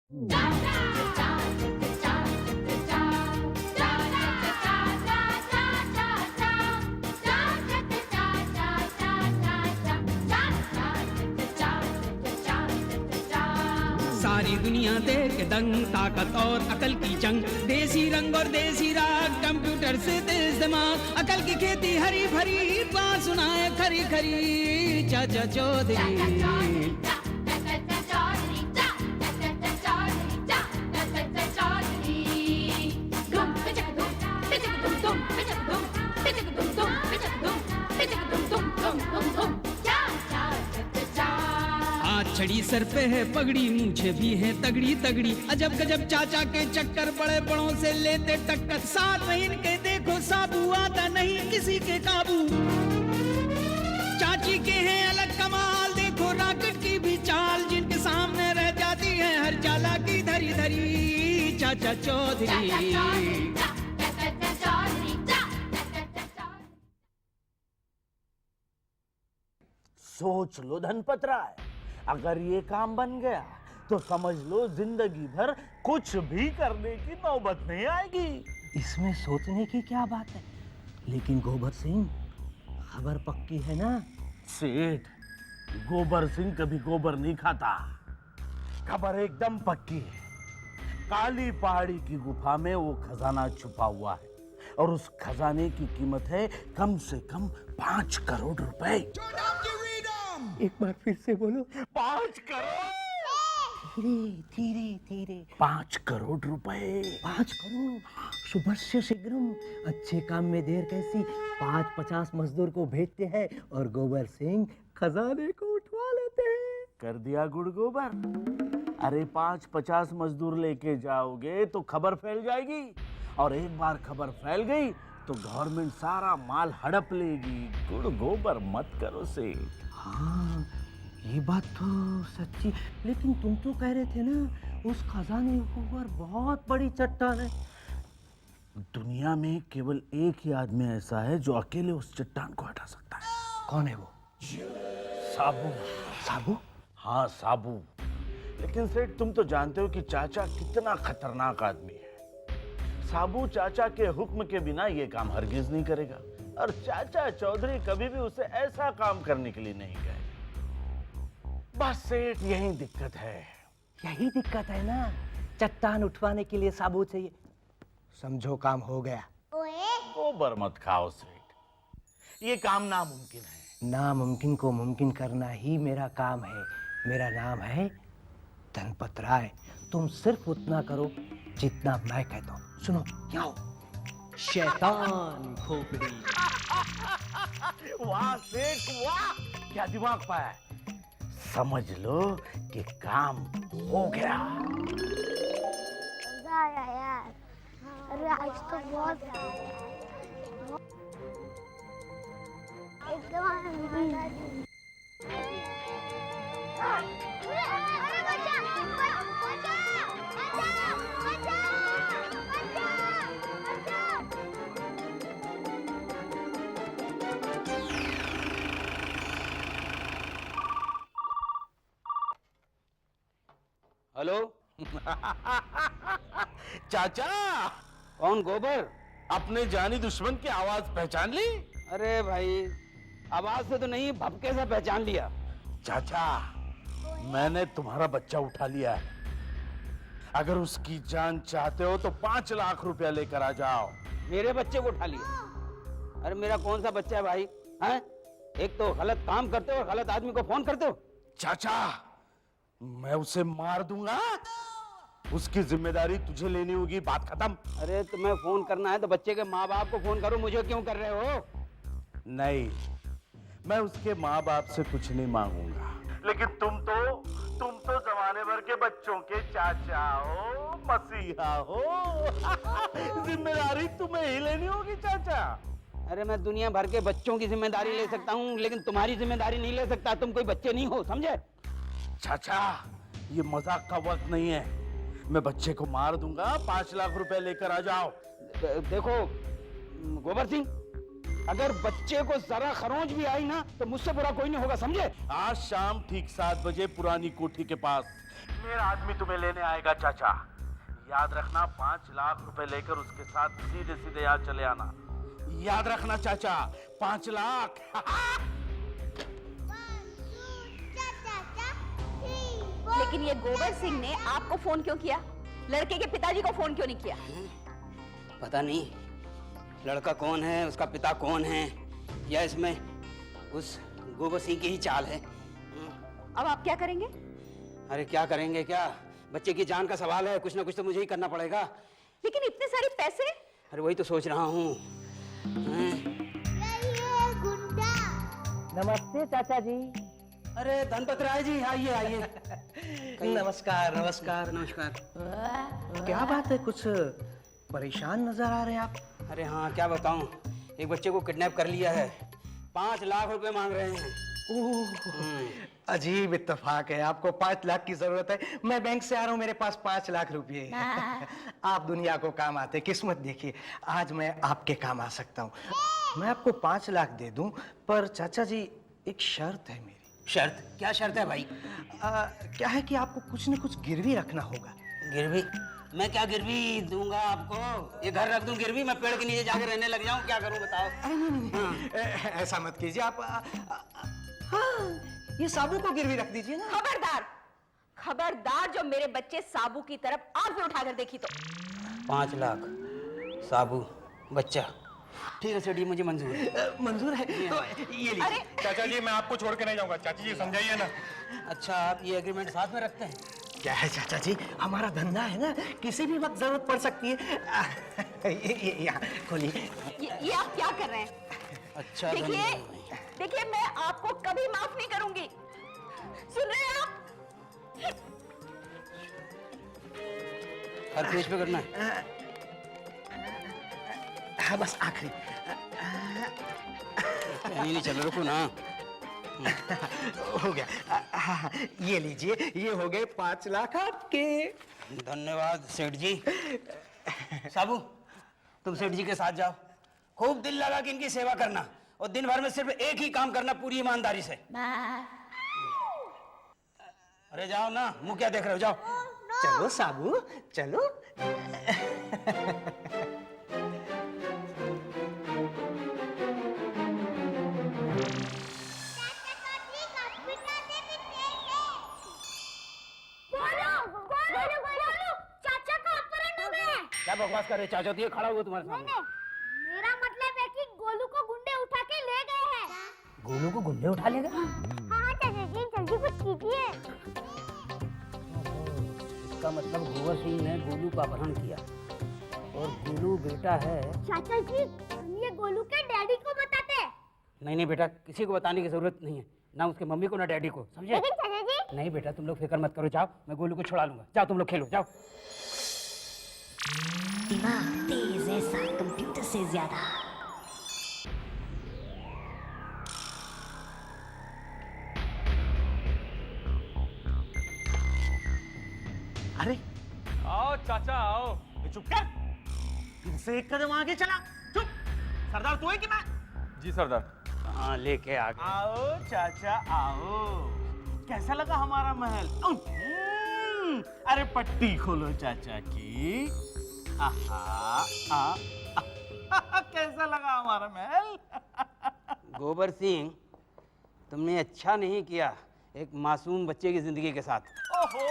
सारी दुनिया देख दंग, ताकत और अकल की जंग, देसी रंग और देसी राग, कंप्यूटर से तेज दिमाग, अकल की खेती हरी भरी, बात सुनाए खरी खरी चाचा चौधरी। छड़ी सर पे है पगड़ी, मूछे भी है तगड़ी तगड़ी, अजब गजब चाचा के चक्कर, बड़े बड़ों से लेते टक्कर, साथ में इनके देखो साबू, आता नहीं किसी के काबू। चाची के हैं अलग कमाल, देखो रॉकेट की भी चाल, जिनके सामने रह जाती है हर चाला की धरी धरी चाचा चौधरी। सोच लो धनपतराय, अगर ये काम बन गया तो समझ लो जिंदगी भर कुछ भी करने की नौबत नहीं आएगी। इसमें सोचने की क्या बात है, लेकिन गोबर सिंह खबर पक्की है ना? सेठ, गोबर सिंह कभी गोबर नहीं खाता। खबर एकदम पक्की है। काली पहाड़ी की गुफा में वो खजाना छुपा हुआ है और उस खजाने की कीमत है कम से कम 5 करोड़ रुपए। एक बार फिर से बोलो। 5 करोड़। धीरे धीरे धीरे। 5 करोड़ रुपए। 5 करोड़। शुभस्य शीघ्रम। अच्छे काम में देर कैसी। 5-50 मजदूर को भेजते हैं और गोबर सिंह खजाने को उठवा लेते हैं। कर दिया गुड़ गोबर। अरे 5-50 मजदूर लेके जाओगे तो खबर फैल जाएगी, और एक बार खबर फैल गई तो गवर्नमेंट सारा माल हड़प लेगी। गुड़ गोबर मत करो सेठ। हाँ, ये बात तो सच्ची, लेकिन तुम तो कह रहे थे ना उस खजाने के ऊपर बहुत बड़ी चट्टान है। दुनिया में केवल एक ही आदमी ऐसा है जो अकेले उस चट्टान को हटा सकता है। कौन है वो? साबू। साबू? हाँ साबू। लेकिन सेठ तुम तो जानते हो कि चाचा कितना खतरनाक आदमी है। साबू चाचा के हुक्म के बिना ये काम हरगिज नहीं करेगा, और चाचा चौधरी कभी भी उसे ऐसा काम करने के लिए नहीं गए। बस सेठ यही दिक्कत है। यही दिक्कत है ना, चट्टान उठवाने के लिए साबू चाहिए। समझो काम हो गया। गोबर मत खाओ सेठ, ये काम नामुमकिन है। नामुमकिन को मुमकिन करना ही मेरा काम है। मेरा नाम है धनपत राय। तुम सिर्फ उतना करो जितना मैं कहता हूँ। सुनो, क्या हो? शैतान खोपड़ी। वाह सेठ वाह, क्या दिमाग पाया। समझ लो कि काम हो गया। मजा आया यार। अरे आज तो बहुत एकदम हेलो। चाचा। कौन? गोबर? अपने जानी दुश्मन की आवाज पहचान ली? अरे भाई, आवाज से तो नहीं, भपके से पहचान लिया। चाचा, मैंने तुम्हारा बच्चा उठा लिया है। अगर उसकी जान चाहते हो तो 5 लाख रुपया लेकर आ जाओ। मेरे बच्चे को उठा लिया? अरे मेरा कौन सा बच्चा है भाई? हैं? एक तो गलत काम करते हो और गलत आदमी को फोन करते हो। चाचा, मैं उसे मार दूंगा, उसकी जिम्मेदारी तुझे लेनी होगी, बात खत्म। अरे तुम्हें फोन करना है तो बच्चे के माँ बाप को फोन करो, मुझे क्यों कर रहे हो? नहीं, मैं उसके माँ बाप से कुछ नहीं मांगूंगा, लेकिन तुम तो जमाने भर के बच्चों के चाचा हो, मसीहा हो। जिम्मेदारी तुम्हें ही लेनी होगी चाचा। अरे मैं दुनिया भर के बच्चों की जिम्मेदारी ले सकता हूँ, लेकिन तुम्हारी जिम्मेदारी नहीं ले सकता। तुम कोई बच्चे नहीं हो, समझे? चाचा, ये मजाक का वक्त नहीं है। मैं बच्चे को मार दूंगा, 5 लाख रुपए लेकर आ जाओ। देखो गोबर सिंह, अगर बच्चे को जरा खरोंच भी आई ना तो मुझसे बुरा कोई नहीं होगा, समझे? आज शाम ठीक 7 बजे पुरानी कोठी के पास मेरा आदमी तुम्हें लेने आएगा चाचा। याद रखना 5 लाख रुपए लेकर उसके साथ सीधे सीधे यहाँ चले आना। याद रखना चाचा, 5 लाख। लेकिन ये गोबर सिंह ने आपको फोन क्यों किया? लड़के के पिताजी को फोन क्यों नहीं किया? पता नहीं लड़का कौन है, उसका पिता कौन है, या इसमें उस गोबर सिंह की ही चाल है। अब आप क्या करेंगे? अरे क्या करेंगे क्या, बच्चे की जान का सवाल है, कुछ ना कुछ तो मुझे ही करना पड़ेगा। लेकिन इतने सारे पैसे? अरे वही तो सोच रहा हूँ। नमस्ते चाचा जी। अरे धनपत राय जी, आइए आइए। नमस्कार नमस्कार। नमस्कार। क्या बात है, कुछ परेशान नजर आ रहे हैं आप? अरे हाँ, क्या बताऊं, एक बच्चे को किडनैप कर लिया है, 5 लाख रुपए मांग रहे हैं। ओह, अजीब इत्तेफाक है, आपको 5 लाख की जरूरत है, मैं बैंक से आ रहा हूँ, मेरे पास 5 लाख रुपए हैं। आप दुनिया को काम आते, किस्मत देखिए, आज मैं आपके काम आ सकता हूँ। मैं आपको 5 लाख दे दूं, पर चाचा जी एक शर्त है मेरी। शर्त? क्या शर्त है भाई? क्या है कि आपको कुछ न कुछ गिरवी रखना होगा। गिरवी? मैं क्या गिरवी दूंगा आपको? ये घर रख दूं गिरवी? मैं पेड़ के नीचे जाकर रहने लग जाऊं? क्या करूं बताओ? नहीं, ऐसा मत कीजिए आप। हाँ, ये साबू को गिरवी रख दीजिए ना। खबरदार, खबरदार, जो मेरे बच्चे साबू की तरफ आंख भी उठाकर देखी तो। 5 लाख, साबू, बच्चा, ठीक है सेठ जी, मुझे मंजूर है। मंजूर है तो ये लीजिए। अरे चाचा जी मैं आपको छोड़ के नहीं जाऊंगा, चाची जी समझाइए ना। अच्छा, आप ये एग्रीमेंट साथ में रखते हैं? क्या है चाचा जी, हमारा धंधा है ना, किसी भी वक्त जरूरत पड़ सकती है। ये यहाँ खोलिए। ये आप क्या कर रहे हैं? अच्छा देखिए, देखिए, मैं आपको कभी माफ नहीं करूंगी, सुन रहे हैं आप? हर पेज पे करना है? हाँ बस आखिरी। नहीं चलो, रुको ना। हो गया। हाँ, ये लीजिए, ये हो गए 5 लाख आपके। धन्यवाद सेठ जी। साबू, तुम सेठ जी के साथ जाओ, खूब दिल लगा के इनकी सेवा करना, और दिन भर में सिर्फ एक ही काम करना पूरी ईमानदारी से। अरे जाओ ना, मुंह क्या देख रहे हो, जाओ। चलो साबू, चलो। क्या बकवास कर रहे, चाचा तो खड़ा हुआ तुम्हारे सामने। मेरा मतलब है कि गोलू को गुंडे उठा के ले गए हैं। गोलू को गुंडे उठा ले गए? हाँ चाचा जी, जल्दी कुछ कीजिए। इसका मतलब गोबर सिंह ने गोलू का अपहरण किया, और गोलू बेटा है। चाचा जी, हम ये गोलू के डैडी को बताते हैं। नहीं बेटा, किसी को बताने की जरूरत नहीं है, ना उसके मम्मी को ना डैडी को, समझे? लेकिन चाचा जी, नहीं बेटा, तुम लोग फिक्र मत करो, जाओ, मैं गोलू को छुड़ा लूंगा। जाओ तुम लोग खेलो, जाओ। दिमाग तेज ऐसा कंप्यूटर से ज्यादा। अरे आओ चाचा आओ। चुप कर, इनसे एक कदम आगे चला। चुप। सरदार तू है कि मैं? जी सरदार। हाँ, लेके आ गए। आओ चाचा आओ, कैसा लगा हमारा महल? अरे पट्टी खोलो चाचा की। कैसा लगा हमारा महल? गोबर सिंह, तुमने अच्छा नहीं किया एक मासूम बच्चे की जिंदगी के साथ। ओहो,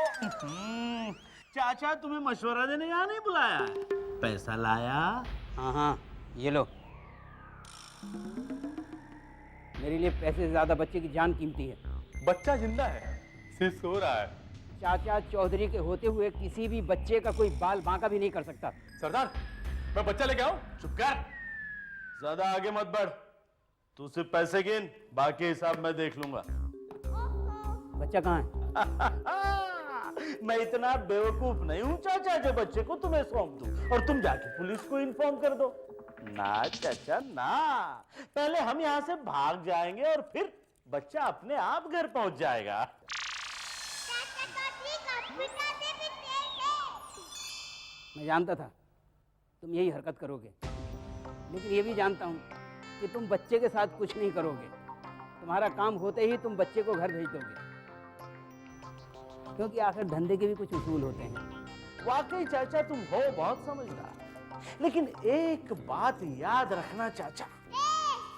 चाचा तुम्हें मशवरा देने यहाँ नहीं बुलाया, पैसा लाया। हाँ, ये लो। मेरे लिए पैसे से ज्यादा बच्चे की जान कीमती है। बच्चा जिंदा है, सिर्फ सो रहा है। चाचा चौधरी के होते हुए किसी भी बच्चे का कोई बाल बांका भी नहीं कर सकता। सरदार, मैं बच्चा लेके आऊं? चुप कर, ज्यादा आगे मत बढ़। तू सिर्फ पैसे गिन, बाकी हिसाब मैं देख लूंगा। बच्चा कहाँ है? मैं इतना बेवकूफ नहीं हूँ चाचा जो बच्चे को तुम्हें सौंप दूं और तुम जाके पुलिस को इन्फॉर्म कर दो। ना चाचा ना, पहले हम यहाँ से भाग जाएंगे और फिर बच्चा अपने आप घर पहुंच जाएगा। मैं जानता था तुम यही हरकत करोगे, लेकिन ये भी जानता हूँ कि तुम बच्चे के साथ कुछ नहीं करोगे। तुम्हारा काम होते ही तुम बच्चे को घर भेज दोगे, क्योंकि आखिर धंधे के भी कुछ उसूल होते हैं। वाकई चाचा तुम हो बहुत समझदार, लेकिन एक बात याद रखना चाचा,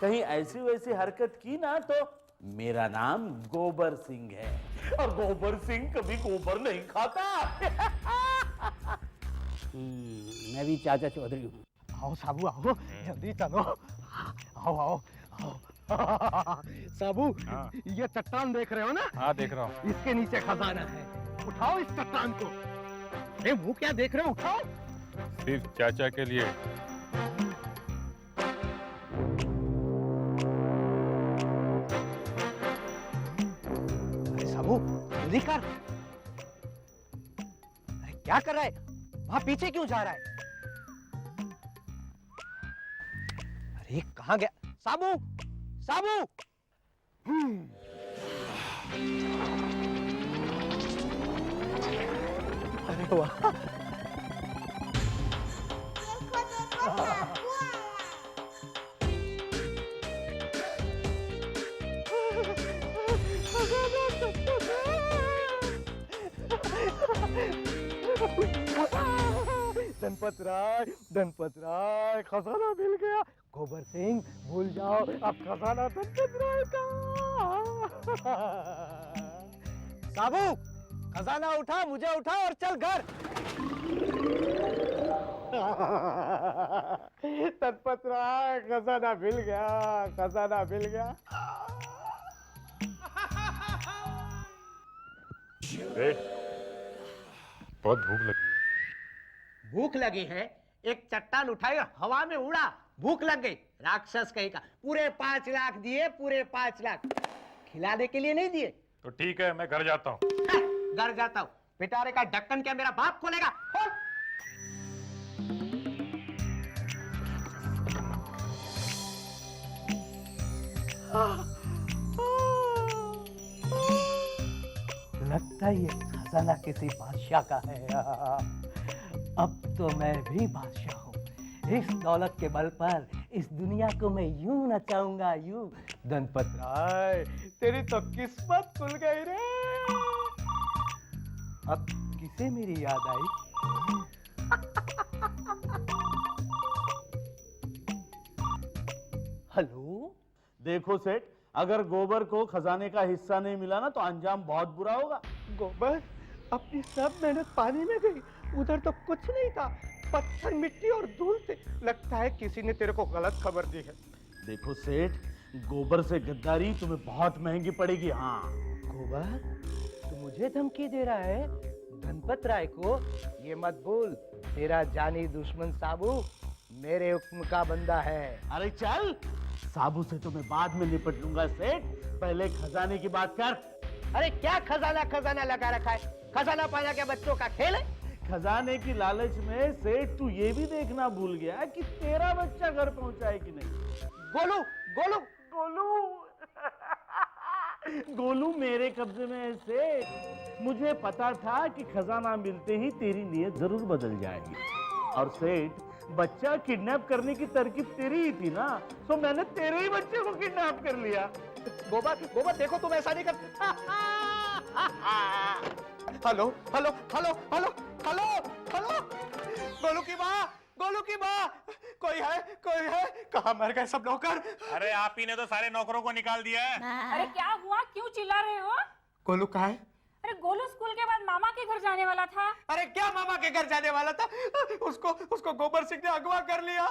कहीं ऐसी वैसी हरकत की ना तो मेरा नाम गोबर सिंह है, और गोबर सिंह कभी गोबर नहीं खाता। मैं भी चाचा चौधरी हूँ। आओ साबू आओ, जल्दी चलो। आओ आओ आओ। साबू, ये चट्टान देख रहे हो ना? हाँ देख रहा हूँ। इसके नीचे खजाना है, उठाओ इस चट्टान को। अरे वो क्या देख रहे हो, उठाओ। सिर्फ चाचा के लिए। अरे साबू जल्दी कर। अरे क्या कर रहा है, वहां पीछे क्यों जा रहा है? अरे कहाँ गया साबू? साबू! अरे वाह, धनपत राय खजाना मिल गया। गोबर सिंह भूल जाओ, अब खजाना धनपत राय का। साबू खजाना उठा, मुझे उठा और चल घर। धनपत राय खजाना मिल गया, खजाना मिल गया। बहुत भूख लगी है। भूख लगी है? एक चट्टान उठाई और हवा में उड़ा, भूख लग गई। राक्षस कहीं का। पूरे 5 लाख दिए, पूरे 5 लाख। खिलाने के लिए नहीं दिए। तो ठीक है, मैं घर जाता हूँ। घर जाता हूँ। पिटारे का ढक्कन क्या मेरा बाप खोलेगा? खोल। लगता है ये खजाना किसी बादशाह का है। अब तो मैं भी बादशाह हूँ। इस दौलत के बल पर इस दुनिया को मैं यूं नचाऊंगा, यूं। धनपत राय, तेरी तो किस्मत खुल गई रे। अब किसे मेरी याद आई? हेलो, देखो सेठ, अगर गोबर को खजाने का हिस्सा नहीं मिला ना तो अंजाम बहुत बुरा होगा। गोबर, अपनी सब मेहनत पानी में गई। उधर तो कुछ नहीं था, पत्थर, मिट्टी और धूल थे। लगता है किसी ने तेरे को गलत खबर दी है। देखो सेठ, गोबर से गद्दारी तुम्हें बहुत महंगी पड़ेगी। हाँ गोबर, तू मुझे धमकी दे रहा है? धनपत राय को ये मत भूल, तेरा जानी दुश्मन साबू मेरे हुक्म का बंदा है। अरे चल, साबू से तो मैं बाद में निपट लूंगा सेठ, पहले खजाने की बात कर। अरे क्या खजाना खजाना लगा रखा है? खजाना पाना क्या बच्चों का खेल है? खजाने की लालच में सेठ तू ये भी देखना भूल गया कि तेरा बच्चा घर पहुंचा है कि नहीं। गोलू, गोलू, गोलू गोलू मेरे कब्जे में है सेठ। मुझे पता था कि खजाना मिलते ही तेरी नीयत जरूर बदल जाएगी। और सेठ, बच्चा किडनैप करने की तरकीब तेरी ही थी ना, तो मैंने तेरे ही बच्चे को किडनैप कर लिया। गोबर, गोबर देखो तुम ऐसा नहीं कर। Hello hello hello hello hello hello, Golu की माँ, गोलू की माँ, कोई है, कोई है? कहाँ मर गए सब नौकर? अरे आप ही ने तो सारे नौकरों को निकाल दिया है। अरे क्या हुआ, क्यों चिल्ला रहे हो? गोलू कहाँ है? अरे गोलू स्कूल के बाद मामा के घर जाने वाला था। अरे क्या मामा के घर जाने वाला था? उसको गोबर सिंह ने अगवा कर लिया।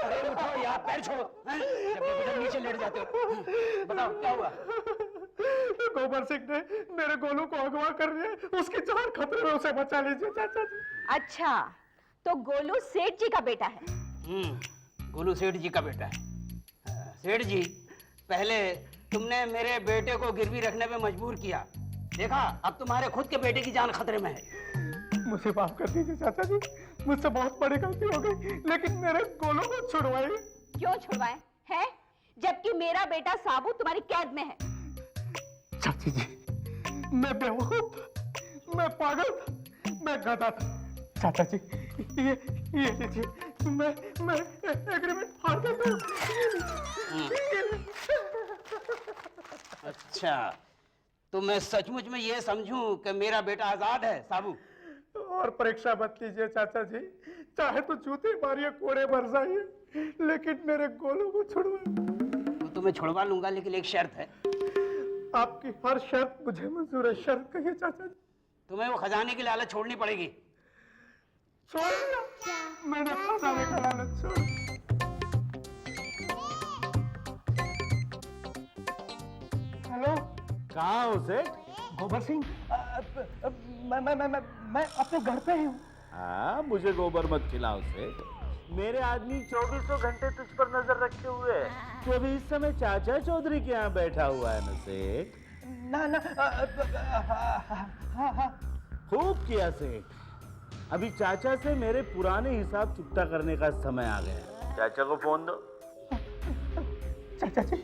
अरे उठो यार, पैर छोड़ो। जब नीचे लेट जाते हो। बताओ क्या हुआ? गोबर सिंह ने मेरे गोलू को अगवा कर लिया। उसकी जान खतरे में, उसे बचा लीजिए चाचा जी। अच्छा, तो गोलू सेठ जी का बेटा है? गोलू सेठ जी का बेटा है। सेठ जी, पहले तुमने मेरे बेटे को गिरवी रखने पे मजबूर किया, देखा अब तुम्हारे खुद के बेटे की जान खतरे में है। मुझे माफ कर दीजिए चाचा जी, मुझसे बहुत बड़ी गलती हो गई, लेकिन मेरे गोलू को छुड़वाइए। क्यों छुड़वाए हैं, जबकि मेरा बेटा साबू तुम्हारी कैद में है? चाची जी, मैं बेवकूफ था, मैं पागल था, मैं गधा था। चाचा जी, ये लीजिए मैं एग्रीमेंट फाड़ देता हूँ। अच्छा, तो मैं सचमुच में ये समझूं कि मेरा बेटा आजाद है साबू? और परीक्षा मत लीजिए चाचा जी, चाहे तो जूते मारिए, कोड़े बरसाइए, लेकिन मेरे गोलू को छुड़वाइए। वो तो मैं छुड़वा लूंगा, लेकिन एक शर्त है। आपकी हर शर्त मुझे मंजूर है। शर्त कहिए चाचा जी। तुम्हें वो खजाने की लालच छोड़नी पड़ेगी। छोड़ दिया मैंने खजाने का लालच छोड़। हेलो, कहाँ हो सेठ? गोबर सिंह, मैं अपने घर पे ही हूँ। हाँ, मुझे गोबर मत खिलाओ सेठ। मेरे आदमी 24 घंटे तुझ पर नजर रखे हुए है। तू अभी इस समय चाचा चौधरी के यहाँ बैठा हुआ है ना सेठ? ना हाँ। खूब किया सेठ। अभी चाचा से मेरे पुराने हिसाब चुकता करने का समय आ गया। चाचा को फोन दो। चाचा जी।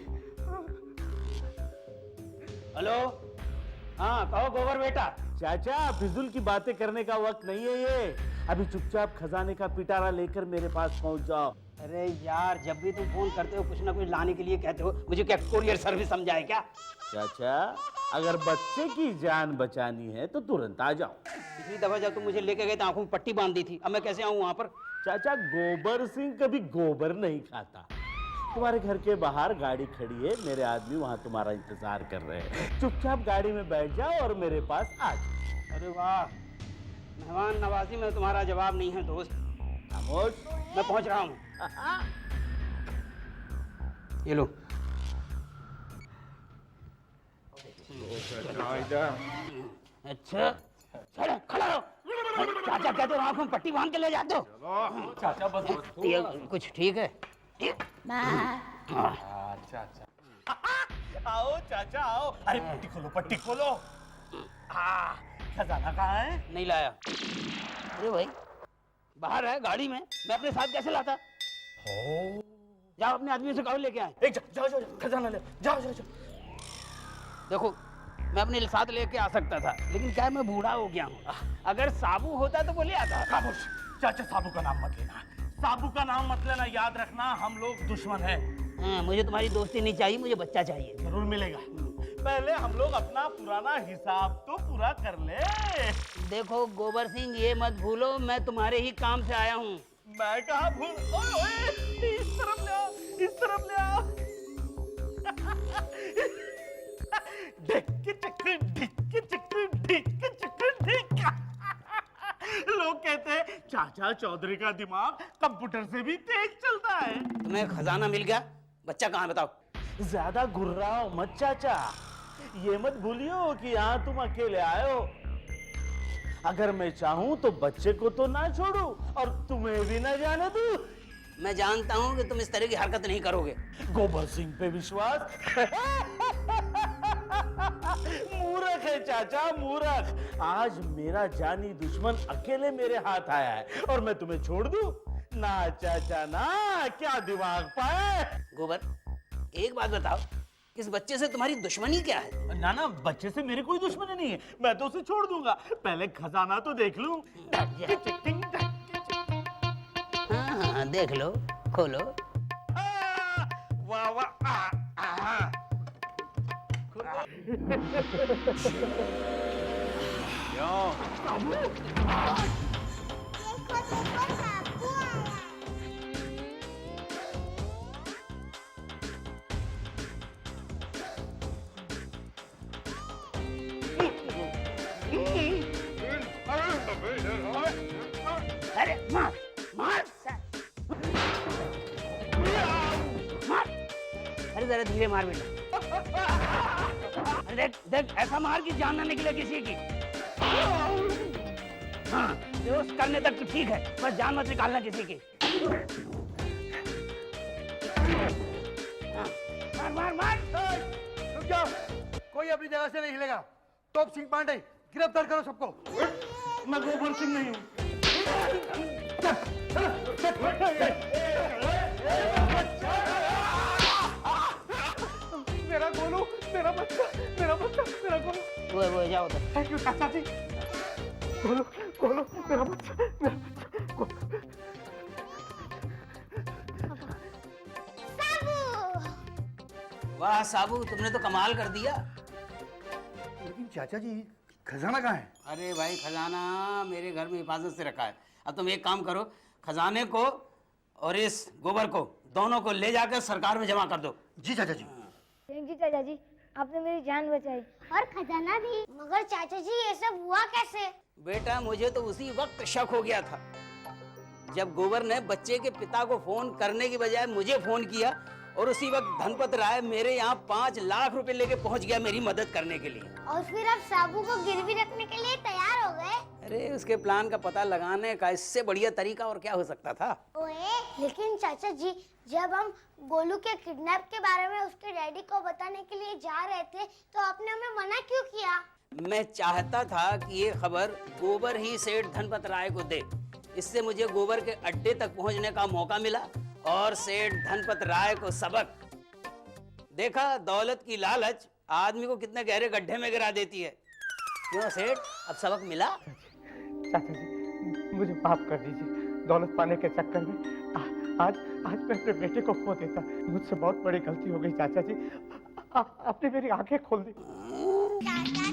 हेलो, हाँ कहो गोबर बेटा। चाचा, फिजूल की बातें करने का वक्त नहीं है ये। अभी चुपचाप खजाने का पिटारा लेकर मेरे पास पहुंच जाओ। अरे यार, जब भी तुम फोन करते हो कुछ ना कुछ लाने के लिए कहते हो। मुझे क्या कुरियर सर्विस समझा है क्या? चाचा, अगर बच्चे की जान बचानी है तो तुरंत आ जाओ। पिछली दफा जब तुम मुझे लेके गए तो आंखों में पट्टी बांध दी थी। अब मैं कैसे आऊं वहां पर? चाचा, गोबर सिंह कभी गोबर नहीं खाता। तुम्हारे घर के बाहर गाड़ी खड़ी है, मेरे आदमी वहां तुम्हारा इंतजार कर रहे हैं। चुपचाप गाड़ी में बैठ जाओ और मेरे पास आ जाओ। अरे वाह, मेहमान नवाजी में तुम्हारा जवाब नहीं है दोस्त। खामोश। मैं पहुंच रहा हूँ। ये लो। अच्छा, खड़ा रहो। चाचा कहते हो आंखों में पट्टी बांध के ले जाते हो। चाचा बस ये कुछ ठीक है? आओ चाचा आओ। अरे पट्टी खोलो, पट्टी खोलो। खजाना कहाँ है? नहीं लाया। अरे भाई, बाहर है गाड़ी में, मैं अपने साथ कैसे लाता? जाओ अपने आदमी से कहो लेके आए। जाओ, खजाना ले जाओ। देखो, मैं अपने साथ लेके आ सकता था, लेकिन क्या है, मैं बूढ़ा हो गया हूँ। अगर साबू होता तो वो ले आता। खामोश। चाचा, साबू का नाम मत लेना। साबू का नाम मत लेना। याद रखना, हम लोग दुश्मन हैं। हाँ, मुझे तुम्हारी दोस्ती नहीं चाहिए, मुझे बच्चा चाहिए। जरूर मिलेगा। पहले हम लोग अपना पुराना हिसाब तो पूरा कर ले। देखो गोबर सिंह, ये मत भूलो मैं तुम्हारे ही काम से आया हूँ। मैं कहाँ भूल। ओए, इस तरफ ले आओ, इस तरफ ले आओ। लोग कहते हैं चाचा चौधरी का दिमाग कंप्यूटर से भी तेज चलता है। तुम्हें खजाना मिल गया, बच्चा कहाँ है बताओ? ज्यादा घुर्राओ मत चाचा। ये मत भूलियो कि यहाँ तुम अकेले आए हो। अगर मैं चाहूं तो बच्चे को तो ना छोड़ू और तुम्हें भी ना जाने दूं। मैं जानता हूँ कि तुम इस तरह की हरकत नहीं करोगे। गोबर सिंह पे विश्वास? मूर्ख है चाचा, मूर्ख। आज मेरा जानी दुश्मन अकेले मेरे हाथ आया है और मैं तुम्हें छोड़ दूं? ना चाचा ना, क्या दिमाग पाए। गोबर, एक बात बताओ, इस बच्चे से तुम्हारी दुश्मनी क्या है? ना, बच्चे से मेरी कोई दुश्मनी नहीं है। मैं तो उसे छोड़ दूंगा। पहले खजाना तो देख लूं। हाँ, देख लो, खोलो। वाह वाह। अरे मार मार मार। अरे जरा धीरे मार बेटा। अरे देख देख, ऐसा मार कि जान ना निकले किसी की। हाँ, बेहोश करने तक तो ठीक है, बस जान मत निकालना किसी की। हाँ, मार मार मार। रुक जाओ, कोई अपनी जगह से नहीं हिलेगा। टॉप सिंह पांडे, गिरफ्तार करो सबको। मैं गोबर सिंह नहीं हूँ। मेरा गोलू, मेरा गोलू। वो जाओ उधर। थैंक यू चाचा जी। गोलू, मेरा बच्चा। वाह साबू, तुमने तो कमाल कर दिया। लेकिन चाचा जी खजाना कहाँ है? अरे भाई, खजाना मेरे घर में हिफाजत से रखा है। अब तुम एक काम करो, खजाने को और इस गोबर को दोनों को ले जाकर सरकार में जमा कर दो। जी चाचा जी। थैंक यू चाचा जी, आपने मेरी जान बचाई। और खजाना भी। मगर चाचा जी ये सब हुआ कैसे? बेटा, मुझे तो उसी वक्त शक हो गया था जब गोबर ने बच्चे के पिता को फोन करने की बजाय मुझे फोन किया, और उसी वक्त धनपत राय मेरे यहाँ 5 लाख रुपए लेके पहुंच गया मेरी मदद करने के लिए। और फिर आप साबू को गिरवी रखने के लिए तैयार हो गए? अरे, उसके प्लान का पता लगाने का इससे बढ़िया तरीका और क्या हो सकता था। ओए, लेकिन चाचा जी जब हम गोलू के किडनैप के बारे में उसके डैडी को बताने के लिए जा रहे थे तो आपने हमें मना क्यों किया? मैं चाहता था कि ये खबर गोबर ही सेठ धनपत राय को दे। इससे मुझे गोबर के अड्डे तक पहुंचने का मौका मिला और सेठ धनपत राय को सबक। देखा, दौलत की लालच आदमी को कितने गहरे गड्ढे में गिरा देती है। क्यों सेठ, अब सबक मिला? चाचा जी मुझे माफ कर दीजिए, दौलत पाने के चक्कर में आज मैं अपने बेटे को खो देता। मुझसे बहुत बड़ी गलती हो गई चाचा जी, आपने मेरी आंखें खोल दी। चाचा